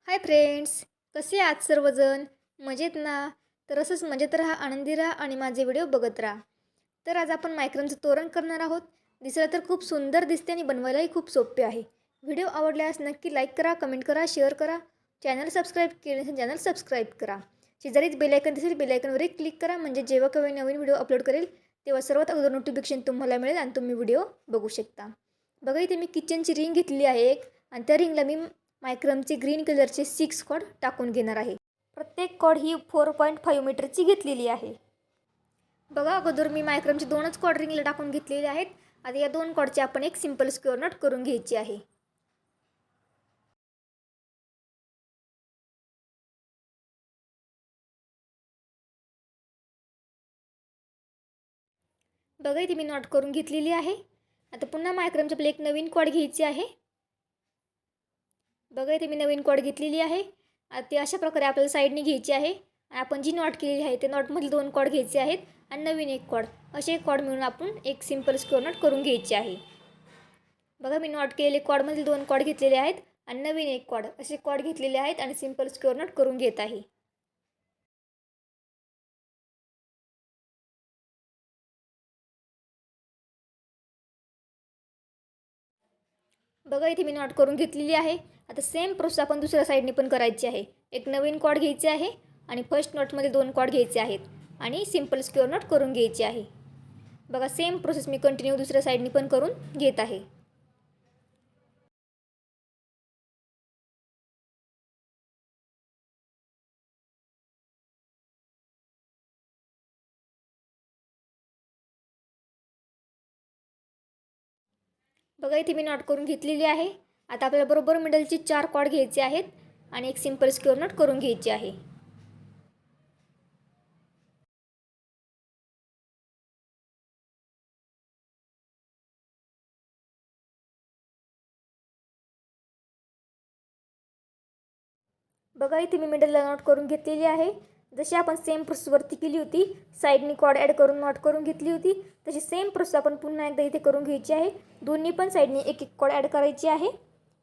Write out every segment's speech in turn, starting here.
Hi friends, कसे आहात सर्वजण? मजेत ना? तर असंच मजेत राहा, आनंदी राहा आणि माझे व्हिडिओ बघत राहा. तर आज आपण मायक्रमचं तोरण करणार आहोत. दिसायला तर खूप सुंदर दिसते आणि बनवायलाही खूप सोपे आहे. व्हिडिओ आवडल्यास नक्की लाईक करा, कमेंट करा, शेअर करा. चॅनल सबस्क्राईब केले नसेल चॅनल सबस्क्राईब करा. शेजारीच बेल आयकन दिसेल, बेल आयकनवरही क्लिक करा, म्हणजे जेव्हा केव्हा नवीन व्हिडिओ अपलोड करेल तेव्हा सर्वात अगोदर नोटिफिकेशन तुम्हाला मिळेल आणि तुम्ही व्हिडिओ बघू शकता. बघा, इथे मी किचनची रिंग घेतलेली आहे एक, आणि त्या रिंगला मी मायक्रमचे ग्रीन कलरचे 6 कॉर्ड टाकून घेणार आहे. प्रत्येक कॉर्ड ही 4.5 मीटरची घेतलेली आहे. बघा, अगोदर मी मायक्रमचे 2च कॉर्ड रिंगला टाकून घेतलेले आहेत. आता या 2 कॉर्डचे आपण एक सिंपल स्क्वेअर नॉट करून घ्यायची आहे. बघा, इथे मी नॉट करून घेतलेली आहे. आता पुन्हा मायक्रमचे आपल्याला एक नवीन कॉर्ड घ्यायची आहे. बघा, इथे मी नवीन कॉर्ड घेतलेली आहे. आता ती अशा प्रकारे आपल्याला साईडने घ्यायची आहे. आपण जी नॉट केलेली आहे ते नॉटमधील 2 कॉर्ड घ्यायचे आहेत आणि नवीन एक कॉर्ड, असे एक कॉर्ड मिळून आपण एक सिंपल स्क्वेअर नॉट करून घ्यायचे आहे. बघा, मी नॉट केलेले कॉर्डमधील 2 कॉर्ड घेतलेले आहेत आणि नवीन एक कॉर्ड, असे कॉर्ड घेतलेले आहेत आणि सिंपल स्क्वेअर नॉट करून घेत आहे. बघा, इथे मी नॉट करून घेतलेली आहे. आता सेम प्रोसेस आपण दुसऱ्या साईडने पण करायची आहे. एक नवीन कॉर्ड घ्यायचे आहे आणि फर्स्ट नॉटमध्ये 2 कॉर्ड घ्यायचे आहेत आणि सिंपल स्क्वेअर नॉट करून घ्यायचे आहे. बघा, सेम प्रोसेस मी कंटिन्यू दुसऱ्या साईडने पण करून घेत आहे. बघा, इथे मी नॉट करून घेतलेली आहे. आता आपल्याला बरोबर मिडलची 4 कॉर्ड घ्यायचे आहेत आणि एक सिंपल स्क्वेअर नॉट करून घ्यायची आहे. बघा, इथे मी मिडलला नॉट करून घेतलेली आहे. जशी आपण सेम प्रोसेसवरती केली होती, साईडनी कॉर्ड ॲड करून नॉट करून घेतली होती, तशी सेम प्रोसेस आपण पुन्हा एकदा इथे करून घ्यायची आहे. दोन्ही पण साईडनी एक एक कॉर्ड ॲड करायची आहे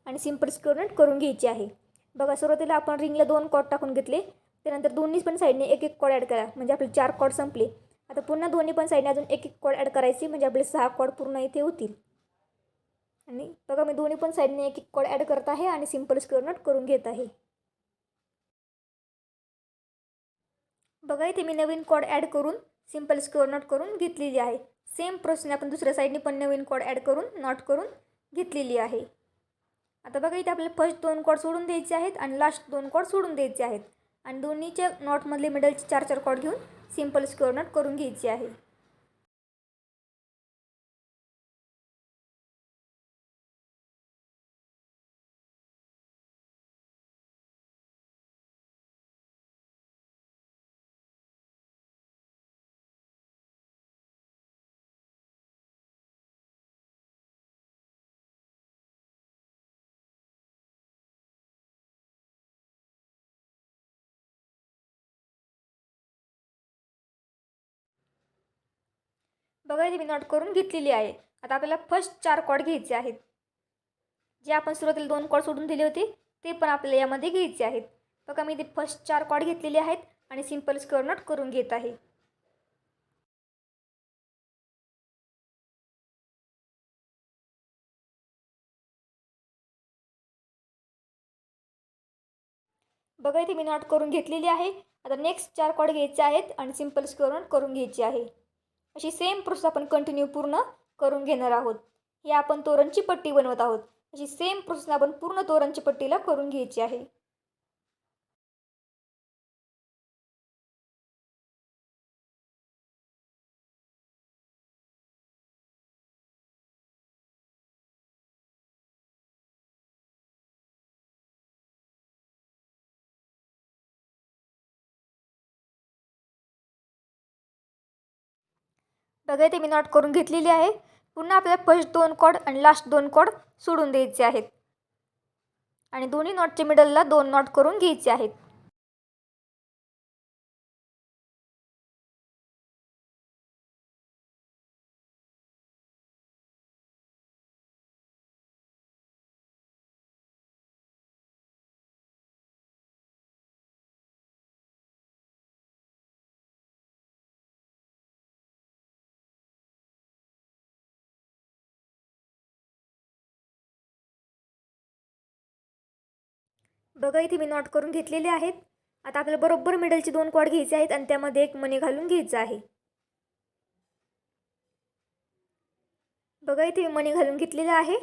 आणि सिंपल स्क्वेअर नॉट करून घ्यायची आहे. बघा, सुरुवातीला आपण रिंगला 2 कॉर्ड टाकून घेतले, त्यानंतर दोन्ही पण साईडने एक एक कॉर्ड ॲड करा, म्हणजे आपले 4 कॉर्ड संपले. आता पुन्हा दोन्ही पण साईडने अजून एक एक कॉर्ड ॲड करायची, म्हणजे आपले 6 कॉर्ड पूर्ण इथे होतील. आणि बघा, मी दोन्ही पण साईडने एक एक कॉर्ड ॲड करत आहे आणि सिंपल स्क्वेअर नॉट करून घेत आहे. बघा, इथे मी नवीन कॉर्ड ॲड करून सिंपल स्क्वेअर नॉट करून घेतलेली आहे. सेम प्रोसेसने आपण दुसऱ्या साईडने पण नवीन कॉर्ड ॲड करून नॉट करून घेतलेली आहे. आता बघा, इथे आपल्याला फर्स्ट 2 कॉर्ड सोडून द्यायचे आहेत आणि लास्ट 2 कॉर्ड सोडून द्यायचे आहेत आणि दोन्हीच्या नॉटमधले मिडलचे 4 कॉर्ड घेऊन सिंपल स्क्वेअर नॉट करून घ्यायची आहे. बघा, इथे मी नॉट करून घेतलेली आहे. आता आपल्याला फर्स्ट 4 कॉर्ड घ्यायचे आहेत. जे आपण सुरुवातीला 2 कॉर्ड सोडून दिले होते ते पण आपल्याला यामध्ये घ्यायचे आहेत. बघा, मी इथे फर्स्ट 4 कॉर्ड घेतलेले आहेत आणि सिंपल स्क्वेअर नॉट करून घेत आहे. बघा, इथे मी नॉट करून घेतलेली आहे. आता नेक्स्ट 4 कॉर्ड घ्यायचे आहेत आणि सिंपल स्क्वेअर नॉट करून घ्यायची आहे. अशी सेम प्रोसेस आपण कंटिन्यू पूर्ण करून घेणार आहोत. ही आपण तोरणची पट्टी बनवत आहोत. अशी सेम प्रोसेस आपण पूर्ण तोरणची पट्टीला करून घ्यायची आहे. बघा, इथे मी नॉट करून घेतलेली आहे. पुन्हा आपल्याला फर्स्ट 2 कॉर्ड आणि लास्ट 2 कॉर्ड सोडून द्यायचे आहेत आणि दोन्ही नॉटच्या मिडलला 2 नॉट करून घ्यायचे आहेत. बघा इथे मी नॉट करून घेतलेले आहेत. आता आपल्याला बरोबर मिडलचे 2 कॉर्ड घ्यायचे आहेत आणि त्यामध्ये एक मणी घालून घ्यायचा आहे. बघा इथे मी मणी घालून घेतलेले आहे.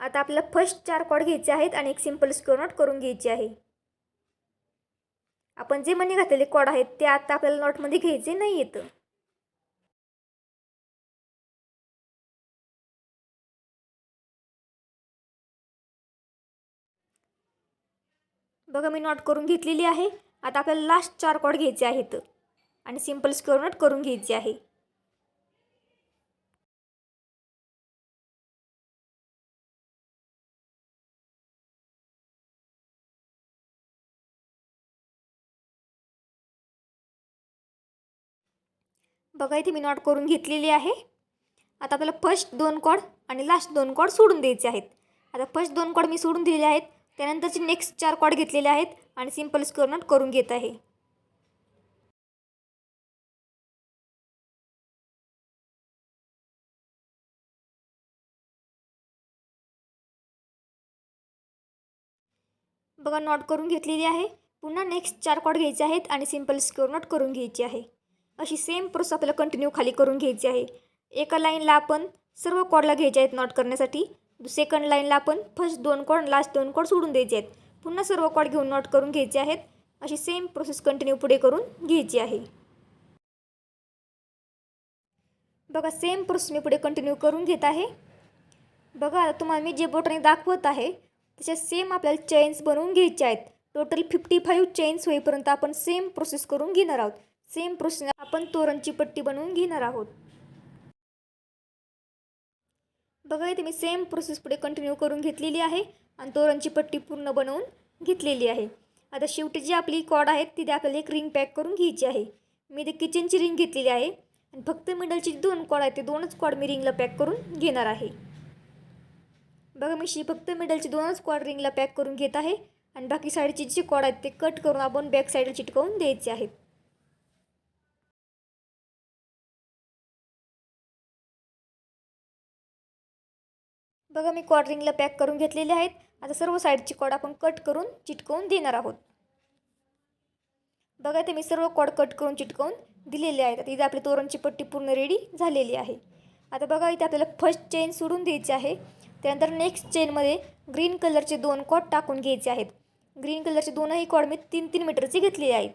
आता आपल्याला फर्स्ट 4 कॉर्ड घ्यायचे आहेत आणि एक सिंपल स्क्वेअर नॉट करून घ्यायची आहे. आपण जे मणी घातलेले कॉर्ड आहेत ते आता आपल्याला नॉटमध्ये घ्यायचे नाही आहेत. बघा मी नॉट करून घेतलेली आहे. आता आपल्याला लास्ट 4 कॉर्ड घ्यायचे आहेत आणि सिंपल स्क्वेअर नॉट करून घ्यायचे आहे. बघा इथे मी नॉट करून घेतलेली आहे. आता आपल्याला फर्स्ट 2 कॉर्ड आणि लास्ट 2 कॉर्ड सोडून द्यायचे आहेत. आता फर्स्ट 2 कॉर्ड मी सोडून दिलेले आहेत. त्यानंतरचे नेक्स्ट 4 कॉर्ड घेतलेले आहेत आणि सिंपल स्क्वेअर नॉट करून घेत आहे. बघा नॉट करून घेतलेली आहे. पुन्हा नेक्स्ट 4 कॉर्ड घ्यायचे आहेत आणि सिंपल स्क्वेअर नॉट करून घ्यायची आहे. अशी सेम प्रोसेस आपल्याला कंटिन्यू खाली करून घ्यायची आहे. एका लाईनला आपण सर्व कॉर्डला घ्यायचे आहेत नॉट करण्यासाठी. सेकंड लाईनला आपण फर्स्ट 2 कॉर्ड लास्ट 2 कॉर्ड सोडून द्यायचे आहेत. पुन्हा सर्व कॉर्ड घेऊन नॉट करून घ्यायचे आहेत. अशी सेम प्रोसेस कंटिन्यू पुढे करून घ्यायची आहे. बघा सेम प्रोसेस मी पुढे कंटिन्यू करून घेत आहे. बघा तुम्हाला मी जे बोटाने दाखवत आहे तशा सेम आपल्याला चेन्स बनवून घ्यायचे आहेत. टोटल 55 चेन्स होईपर्यंत आपण सेम प्रोसेस करून घेणार आहोत. सेम प्रोसेस आपण तोरणची पट्टी बनवून घेणार आहोत. बघा इथे मी सेम प्रोसेस पुढे कंटिन्यू करून घेतलेली आहे आणि तोरणची पट्टी पूर्ण बनवून घेतलेली आहे. आता शेवटी जी आपली कॉर्ड आहेत तिथे आपल्याला एक रिंग पॅक करून घ्यायची आहे. मी ते किचनची रिंग घेतलेली आहे आणि फक्त मिडलची 2 कॉर्ड आहेत ते 2च कॉर्ड मी रिंगला पॅक करून घेणार आहे. बघा मी फक्त मिडलची 2च कॉर्ड रिंगला पॅक करून घेत आहे आणि बाकी साईडची जी कॉर्ड आहेत ते कट करून आपण बॅक साईडला चिटकवून द्यायचे आहेत. बघा मी कॉर्ड रिंगला पॅक करून घेतलेले आहेत. आता सर्व साईडची कॉर्ड आपण कट करून चिटकवून देणार आहोत. बघा ते मी सर्व कॉर्ड कट करून चिटकवून दिलेले आहेत. आता इथे आपली तोरणची पट्टी पूर्ण रेडी झालेली आहे. आता बघा इथे आपल्याला फर्स्ट चेन सोडून द्यायची आहे. त्यानंतर नेक्स्ट चेनमध्ये ग्रीन कलरचे 2 कॉर्ड टाकून घ्यायचे आहेत. ग्रीन कलरचे दोनही कॉर्ड मी 3-3 मीटरचे घेतलेले आहेत.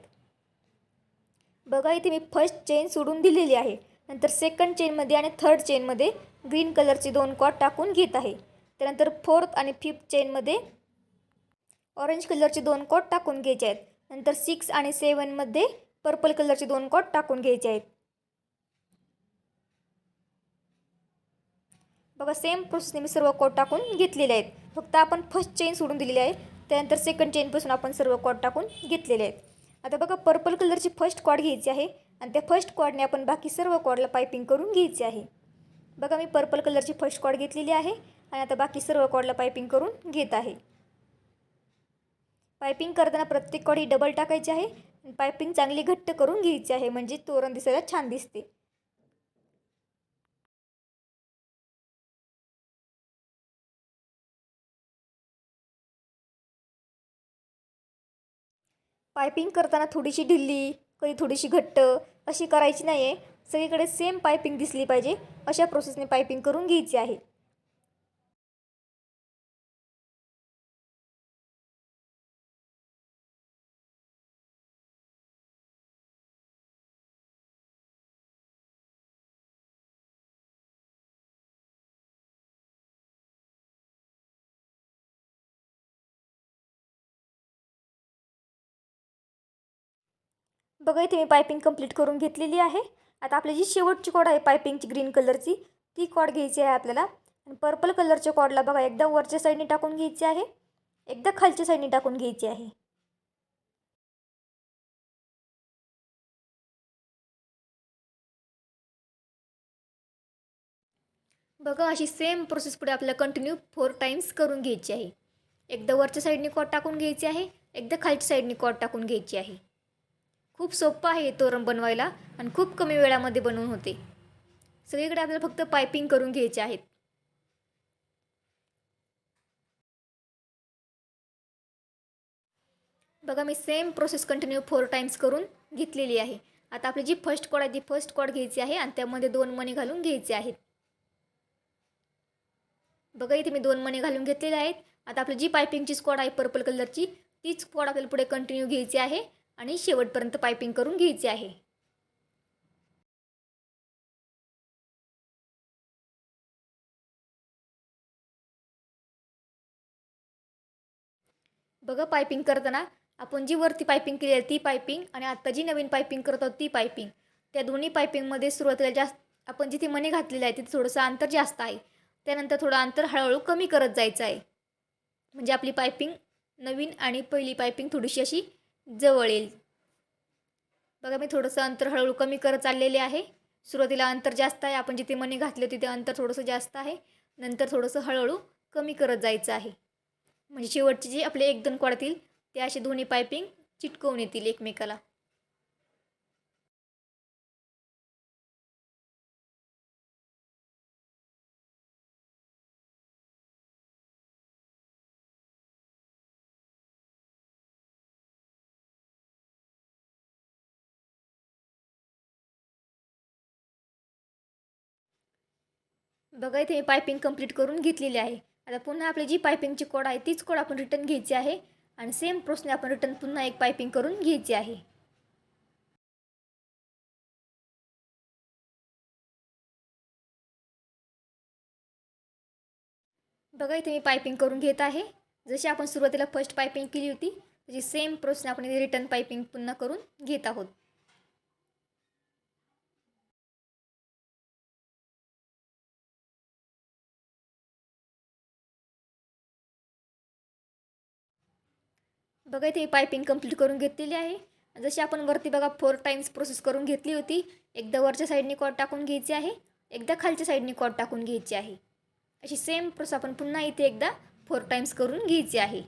बघा इथे मी फर्स्ट चेन सोडून दिलेली आहे. नंतर सेकंड चेनमध्ये आणि थर्ड चेनमध्ये ग्रीन कलरचे 2 कॉर्ड टाकून घेत आहे. त्यानंतर फोर्थ आणि फिफ्थ चेनमध्ये ऑरेंज कलरचे 2 कॉर्ड टाकून घ्यायचे आहेत. नंतर 6 आणि 7मध्ये पर्पल कलरचे 2 कॉर्ड टाकून घ्यायचे आहेत. बघा सेम प्रोसेसने मी सर्व कॉर्ड टाकून घेतलेले आहेत. फक्त आपण फर्स्ट चेन सोडून दिलेली आहे. त्यानंतर सेकंड चेनपासून आपण सर्व कॉर्ड टाकून घेतलेले आहेत. आता बघा पर्पल कलरची फर्स्ट कॉर्ड घ्यायची आहे आणि त्या फर्स्ट कॉर्डने आपण बाकी सर्व कॉर्डला पायपिंग करून घ्यायची आहे. बघा मी पर्पल कलरची फर्स्ट कॉर्ड घेतलेली आहे आणि आता बाकी सर्व कॉर्डला पायपिंग करून घेत आहे. पायपिंग करताना प्रत्येक कॉर्ड ही डबल टाकायची आहे आणि पायपिंग चांगली घट्ट करून घ्यायची आहे म्हणजे तोरण दिसायला छान दिसते. पायपिंग करताना थोडीशी ढिल्ली कधी थोडीशी घट्ट अशी करायची नाही आहे. सगळीकडे सेम पायपिंग दिसली पाहिजे अशा प्रोसेसने पायपिंग करून घ्यायची आहे. बघा इथे मी पायपिंग कंप्लीट करून घेतलेली आहे. आता आपली जी शेवटची कॉर्ड आहे पायपिंगची ग्रीन कलरची ती कॉर्ड घ्यायची आहे आपल्याला. आणि पर्पल कलरच्या कॉर्डला बघा एकदा वरच्या साईडने टाकून घ्यायची आहे, एकदा खालच्या साईडने टाकून घ्यायची आहे. बघा अशी सेम प्रोसेस पुढे आपल्याला कंटिन्यू 4 टाइम्स करून घ्यायची आहे. एकदा वरच्या साईडने कॉर्ड टाकून घ्यायची आहे, एकदा खालच्या साईडने कॉर्ड टाकून घ्यायची आहे. खूप सोपं आहे हे तोरण बनवायला आणि खूप कमी वेळामध्ये बनवून होते. सगळीकडे आपल्याला फक्त पायपिंग करून घ्यायचे आहेत. बघा मी सेम प्रोसेस कंटिन्यू 4 टाइम्स करून घेतलेली आहे. आता आपली जी फर्स्ट कॉड आहे ती फर्स्ट कॉड घ्यायची आहे आणि त्यामध्ये 2 मणी घालून घ्यायचे आहेत. बघा इथे मी 2 मणी घालून घेतलेले आहेत. आता आपली जी पायपिंगची कॉड आहे पर्पल कलरची तीच कॉड आपल्याला पुढे कंटिन्यू घ्यायची आहे आणि शेवटपर्यंत पायपिंग करून घ्यायची आहे. बघा पायपिंग करताना आपण जी वरती पायपिंग केली आहे ती पायपिंग आणि आत्ता जी नवीन पायपिंग करत आहोत ती पायपिंग, त्या दोन्ही पायपिंगमध्ये सुरुवातीला जास्त आपण जिथे मणी घातलेले आहे तिथे थोडंसं अंतर जास्त आहे. त्यानंतर थोडं अंतर हळूहळू कमी करत जायचं आहे. म्हणजे आपली पायपिंग नवीन आणि पहिली पायपिंग थोडीशी अशी जवळ येईल. बघा मी थोडंसं अंतर हळूहळू कमी करत चाललेले आहे. सुरुवातीला अंतर जास्त आहे, आपण जिथे मणी घातले तिथे अंतर थोडंसं जास्त आहे. नंतर थोडंसं हळूहळू कमी करत जायचं आहे. म्हणजे शेवटचे जे आपले 1-2 कॉड येतील ते असे दोन्ही पायपिंग चिटकवून येतील एकमेकाला. बघा इथे मी पायपिंग कंप्लीट करून घेतलेली आहे. आता पुन्हा आपली जी पायपिंगची कॉड आहे तीच कॉड आपण रिटर्न घ्यायची आहे आणि सेम प्रोसेसने आपण रिटर्न पुन्हा एक पायपिंग करून घ्यायची आहे. बघा इथे मी पायपिंग करून घेत आहे. जशी आपण सुरुवातीला फर्स्ट पायपिंग केली होती त्याची सेम प्रोसेसने आपण इथे रिटर्न पायपिंग पुन्हा करून घेत आहोत. बघा इथे पायपिंग कंप्लीट करून घेतलेली आहे. जशी आपण वरती बघा 4 टाइम्स प्रोसेस करून घेतली होती. एकदा वरच्या साईडने कॉर्ड टाकून घ्यायची आहे, एकदा खालच्या साईडने कॉर्ड टाकून घ्यायची आहे. अशी सेम प्रोसेस आपण पुन्हा इथे एकदा 4 टाइम्स करून घ्यायची आहे.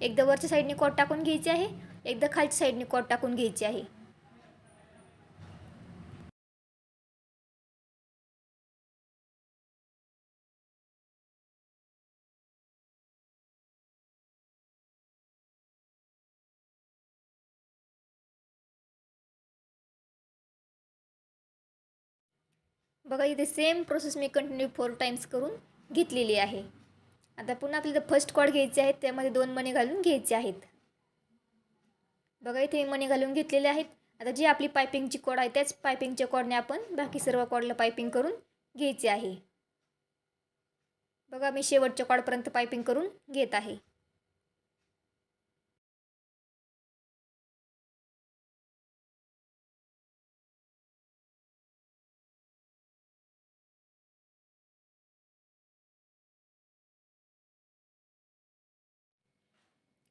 एकदा वरच्या साईडने कॉर्ड टाकून घ्यायची आहे, एकदा खालच्या साईडने कॉर्ड टाकून घ्यायची आहे. बघा इथे सेम प्रोसेस मी कंटिन्यू 4 टाइम्स करून घेतलेली आहे. आता पुन्हा आपल्याला फर्स्ट कॉर्ड घ्यायचे आहेत, त्यामध्ये 2 मणी घालून घ्यायचे आहेत. बघा इथे मणी घालून घेतलेले आहेत. आता जी आपली पायपिंगची कॉर्ड आहे त्याच पायपिंगच्या कॉर्डने आपण बाकी सर्व कॉर्डला पायपिंग करून घ्यायचे आहे. बघा मी शेवटच्या कॉर्डपर्यंत पायपिंग करून घेत आहे.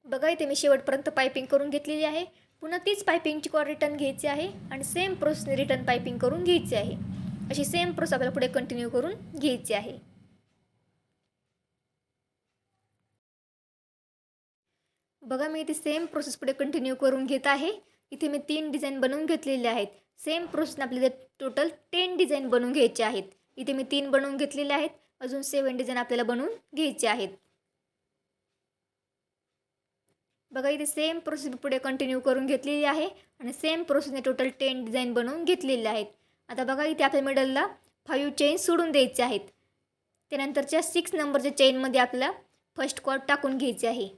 बघा इथे मी शेवटपर्यंत पायपिंग करून घेतलेली आहे. पुन्हा तीच पायपिंगची कॉर्ड रिटर्न घ्यायची आहे आणि सेम प्रोसेसने रिटर्न पायपिंग करून घ्यायची आहे. अशी सेम प्रोसेस आपल्याला पुढे कंटिन्यू करून घ्यायची आहे. बघा मी इथे सेम प्रोसेस पुढे कंटिन्यू करून घेत आहे. इथे मी 3 डिझाईन बनवून घेतलेले आहेत. सेम प्रोसेसने आपल्याला टोटल 10 डिझाईन बनवून घ्यायचे आहेत. इथे मी 3 बनवून घेतलेले आहेत, अजून 7 डिझाईन आपल्याला बनवून घ्यायचे आहेत. बघा इथे सेम प्रोसेस पुढे कंटिन्यू करून घेतलेली आहे आणि सेम प्रोसेसने टोटल 10 डिझाईन बनवून घेतलेले आहेत. आता बघा इथे आपल्या मिडलला 5 चेन सोडून द्यायचे आहेत. त्यानंतरच्या 6 नंबरच्या चेनमध्ये आपल्याला फर्स्ट कॉर्ड टाकून घ्यायचे आहे.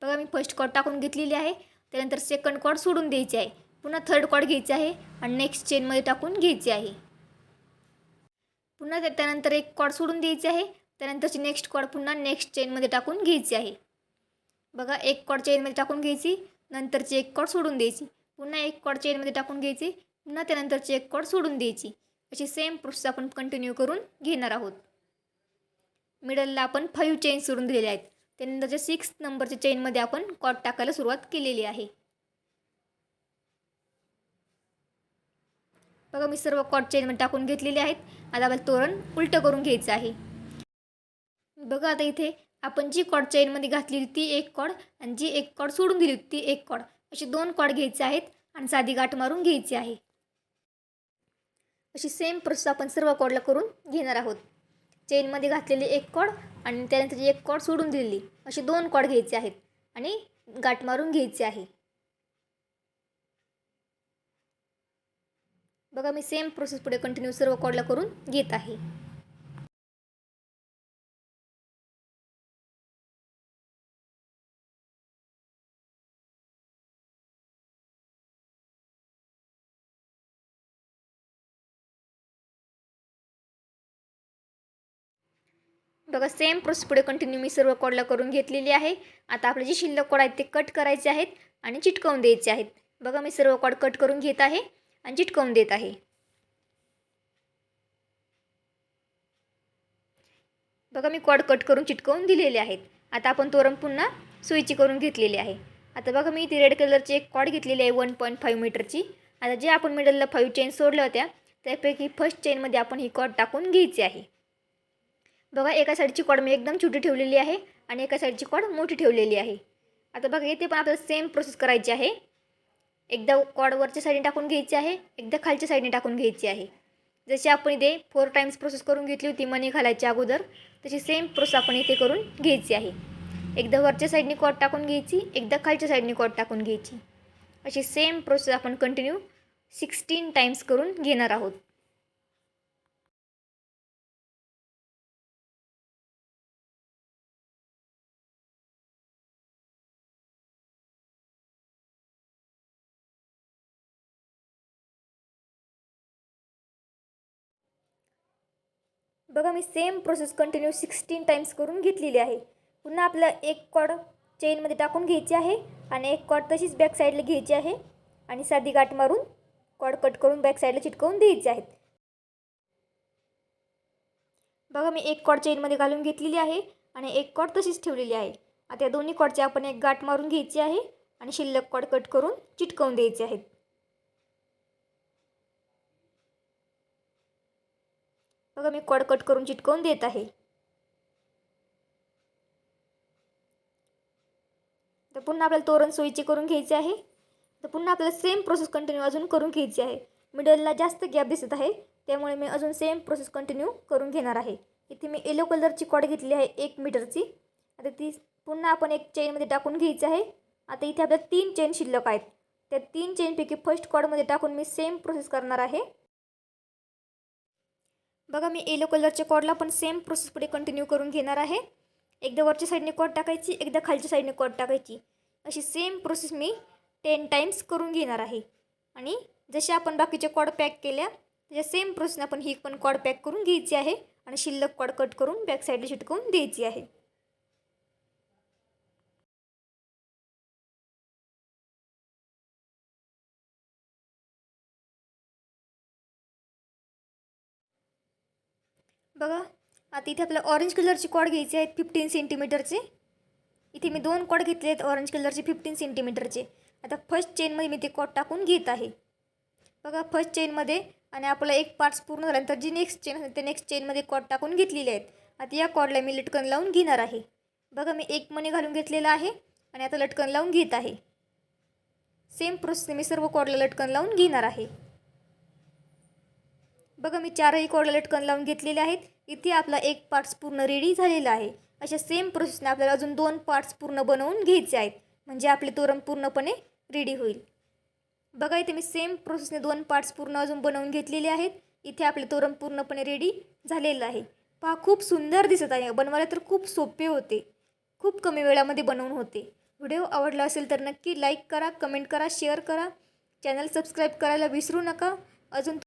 बघा मी फर्स्ट कॉर्ड टाकून घेतलेली आहे. त्यानंतर सेकंड कॉर्ड सोडून द्यायचे आहे. पुन्हा थर्ड कॉर्ड घ्यायचे आहे आणि नेक्स्ट चेनमध्ये टाकून घ्यायचे आहे. पुन्हा त्यानंतर एक कॉर्ड सोडून द्यायचे आहे. त्यानंतरची नेक्स्ट कॉर्ड पुन्हा नेक्स्ट चेनमध्ये टाकून घ्यायची आहे. बघा एक कॉर्ड चेनमध्ये टाकून घ्यायची, नंतरची एक कॉर्ड सोडून द्यायची, पुन्हा एक कॉर्ड चेनमध्ये टाकून घ्यायची, पुन्हा त्यानंतरची एक कॉर्ड सोडून द्यायची. अशी सेम प्रोसेस आपण कंटिन्यू करून घेणार आहोत. मिडलला आपण 5 चेन सोडून दिलेले आहेत. त्यानंतरच्या 6 नंबरच्या चेनमध्ये आपण कॉर्ड टाकायला सुरुवात केलेली आहे. बघा मी सर्व कॉर्ड चेनमध्ये टाकून घेतलेले आहेत. आता आपल्याला तोरण उलटं करून घ्यायचं आहे. बघा आता इथे आपण जी कॉर्ड चेनमध्ये घातलेली ती एक कॉर्ड आणि जी एक कॉर्ड सोडून दिली ती एक कॉर्ड, अशी 2 कॉर्ड घ्यायचे आहेत आणि साधी गाठ मारून घ्यायची आहे. अशी सेम प्रोसेस आपण सर्व कॉर्डला करून घेणार आहोत. चेनमध्ये घातलेली एक कॉर्ड आणि त्यानंतर एक कॉर्ड सोडून दिलेली, अशी 2 कॉर्ड घ्यायचे आहेत आणि गाठ मारून घ्यायचे आहे. बघा मी सेम प्रोसेस पुढे कंटिन्यू सर्व कॉडला करून घेत आहे. बघा सेम प्रोसेस पुढे कंटिन्यू मी सर्व कॉडला करून घेतलेली आहे. आता आपले जे शिल्लक कॉड आहेत ते कट करायचे आहेत आणि चिटकवून द्यायचे आहेत. बघा मी सर्व कॉड कट करून घेत आहे आणि चिटकवून देत आहे. बघा मी कॉड कट करून चिटकवून दिलेले आहेत. आता आपण तोरण पुन्हा सुईची करून घेतलेली आहे. आता बघा मी ती रेड कलरची एक कॉड घेतलेली आहे 1.5 मीटरची. आता जे आपण मिडलला 5 चेन सोडल्या होत्या त्यापैकी फर्स्ट चेनमध्ये आपण ही कॉड टाकून घ्यायची आहे. बघा एका साईडची कॉड मी एकदम छोटी ठेवलेली आहे आणि एका साईडची कॉड मोठी ठेवलेली आहे. आता बघा इथे पण आपल्याला सेम प्रोसेस करायची आहे. एकदा कॉड वरच्या साईडने टाकून घ्यायची आहे, एकदा खालच्या साईडने टाकून घ्यायची आहे. जशी आपण इथे 4 टाइम्स प्रोसेस करून घेतली होती मणी घालायच्या अगोदर, तशी सेम प्रोसेस आपण इथे करून घ्यायची आहे. एकदा वरच्या साईडने कॉड टाकून घ्यायची, एकदा खालच्या साईडने कॉड टाकून घ्यायची. अशी सेम प्रोसेस आपण कंटिन्यू 16 टाइम्स करून घेणार आहोत. बघा मी सेम प्रोसेस कंटिन्यू 16 टाइम्स करून घेतलेली आहे. पुन्हा आपल्याला एक कॉड चेनमध्ये टाकून घ्यायची आहे आणि एक कॉड तशीच बॅक साईडला घ्यायची आहे आणि साधी गाठ मारून कॉड कट करून बॅक साईडला चिटकवून द्यायचे आहेत. बघा मी एक कॉड चेनमध्ये घालून घेतलेली आहे आणि एक कॉड तशीच ठेवलेली आहे. आता या दोन्ही कॉडची आपण एक गाठ मारून घ्यायची आहे आणि शिल्लक कॉड कट करून चिटकवून द्यायचे आहेत. बघा मी कॉड कट करून चिटकवून देत आहे. तर पुन्हा आपल्याला तोरण सोयीची करून घ्यायची आहे. तर पुन्हा आपल्याला सेम प्रोसेस कंटिन्यू अजून करून घ्यायची आहे. मिडलला जास्त गॅप दिसत आहे त्यामुळे मी अजून सेम प्रोसेस कंटिन्यू करून घेणार आहे. इथे मी येलो कलरची कॉड घेतली आहे 1 मीटरची. आता ती पुन्हा आपण एक चेनमध्ये टाकून घ्यायची आहे. आता इथे आपल्या 3 चेन शिल्लक आहेत. त्या 3 चेनपैकी फर्स्ट कॉडमध्ये टाकून मी सेम प्रोसेस करणार आहे. बघा मी येलो कलरच्या कॉडला पण सेम प्रोसेस पुढे कंटिन्यू करून घेणार आहे. एकदा वरच्या साईडने कॉड टाकायची, एकदा खालच्या साईडने कॉड टाकायची. अशी सेम प्रोसेस मी 10 टाइम्स करून घेणार आहे. आणि जसे आपण बाकीचे कॉड पॅक केल्या त्याच्या सेम प्रोसेसने आपण ही पण कॉड पॅक करून घ्यायची आहे आणि शिल्लक कॉड कट करून बॅक साईडला चिटकवून द्यायची आहे. बघा आता इथे आपल्याला ऑरेंज कलरची कॉड घ्यायची आहेत 15 सेंटीमीटरचे. इथे मी 2 कॉड घेतले आहेत ऑरेंज कलरचे 15 सेंटीमीटरचे. आता फर्स्ट चेनमध्ये मी ते कॉड टाकून घेत आहे. बघा फर्स्ट चेनमध्ये आणि आपला एक पार्ट्स पूर्ण झाल्यानंतर जी नेक्स्ट चेन असेल त्या नेक्स्ट चेनमध्ये कॉड टाकून घेतलेले आहेत. आता या कॉडला मी लटकन लावून घेणार आहे. बघा मी एक मणी घालून घेतलेला आहे आणि आता लटकन लावून घेत आहे. सेम प्रोसेसने मी सर्व कॉडला लटकन लावून घेणार आहे. बघा मी 4ही कॉडला लटकन लावून घेतलेले आहेत. इथे आपला एक पार्ट्स पूर्ण रेडी झालेला आहे. अशा सेम प्रोसेसने आपल्याला अजून 2 पार्ट्स पूर्ण बनवून घ्यायचे आहेत म्हणजे आपले तोरण पूर्णपणे रेडी होईल. बघा इथे मी सेम प्रोसेसने 2 पार्ट्स पूर्ण अजून बनवून घेतलेले आहेत. इथे आपले तोरण पूर्णपणे रेडी झालेलं आहे. पहा खूप सुंदर दिसत आहे. बनवायला तर खूप सोपे होते. खूप कमी वेळामध्ये बनवून होते. व्हिडिओ आवडला असेल तर नक्की लाईक करा, कमेंट करा, शेअर करा. चॅनल सबस्क्राईब करायला विसरू नका. अजून